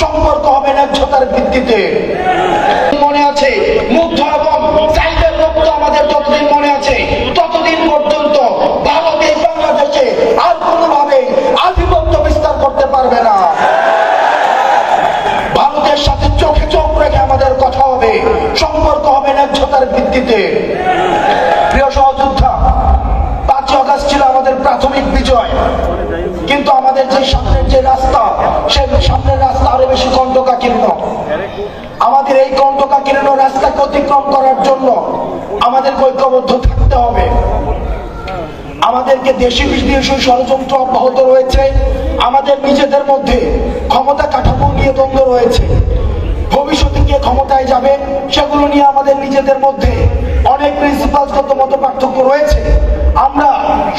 সম্পর্ক হবে ন্যায্যতার ভিত্তিতে। মনে আছে মুগ্ধ এবং সাইদের রক্ত আমাদের যতদিন মনে আছে ততদিন পর্যন্ত ভারত এই বাংলাদেশে আর কোনোভাবে আধিপত্য বিস্তার করতে পারবে না। ভারতের সাথে চোখে চোখ রেখে আমাদের কথা হবে, সম্পর্ক হবে ন্যায্যতার ভিত্তিতে। প্রিয় সহযোদ্ধা, 5 আগস্ট ছিল আমাদের প্রাথমিক বিজয়, কিন্তু আমাদের যে সামনের যে রাস্তা, সেই সামনের রাস্তা আরো বেশি কণ্টকাকীর্ণ। আমাদের এই কণ্টকাকীর্ণ রাস্তাকে অতিক্রম করার জন্য আমাদেরকে ঐক্যবদ্ধ থাকতে হবে। আমাদেরকে দেশি বিদেশি ষড়যন্ত্র অব্যাহত রয়েছে, আমাদের নিজেদের মধ্যে ক্ষমতা কাঠামো নিয়ে দ্বন্দ্ব রয়েছে। ভবিষ্যতে কে ক্ষমতায় যাবে সেগুলো নিয়ে আমাদের নিজেদের মধ্যে অনেক প্রিন্সিপালসগত মত পার্থক্য রয়েছে। আমরা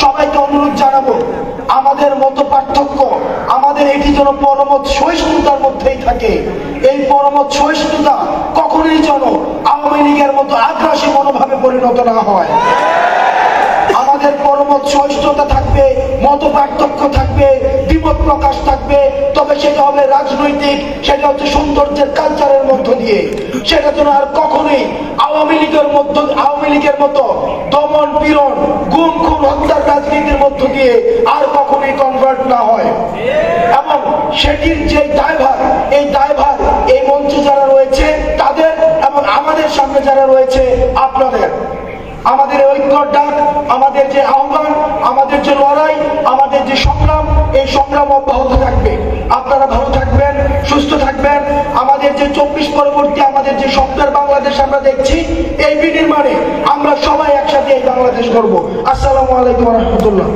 সবাইকে অনুরোধ জানাবো, আমাদের মত পার্থক্য আমাদের এটি যেন পরমত সহিষ্ণুতার মধ্যেই থাকে। এই পরমত সহিষ্ণুতা কখনোই যেন আওয়ামী লীগের মতো আগ্রাসী মনোভাবে পরিণত না হয়। আমাদের পরমত সহিষ্ণুতা থাকবে, মত পার্থক্য থাকবে, দ্বিমত প্রকাশ থাকবে, তবে সেটা হবে রাজনৈতিক, সেটা হচ্ছে সৌন্দর্যের কালচারের মধ্য দিয়ে। সেটা যেন আর কখনোই আওয়ামী লীগের মতো দমন পীড়ন গুম খুন হত্যার রাজনীতির মধ্য দিয়ে আর কখনোই কনভার্ট না হয়। এবং সেটির যে দায়ভার, এই দায়ভার এই মঞ্চে যারা রয়েছে তাদের এবং আমাদের সামনে যারা রয়েছে আপনাদের। আমাদের ঐক্যর ডাক, আমাদের যে আহ্বান, আমাদের যে লড়াই, আমাদের যে সংগ্রাম, এই সংগ্রাম অব্যাহত থাকবে। আপনারা ভালো থাকবেন, সুস্থ থাকবেন। আমাদের যে 24 পরবর্তী আমাদের যে স্বপ্নের বাংলাদেশ আমরা দেখছি, এই বিনির্মাণে আমরা সবাই একসাথে এই বাংলাদেশ গড়ব। আসসালামু আলাইকুম ওয়া রাহমাতুল্লাহ।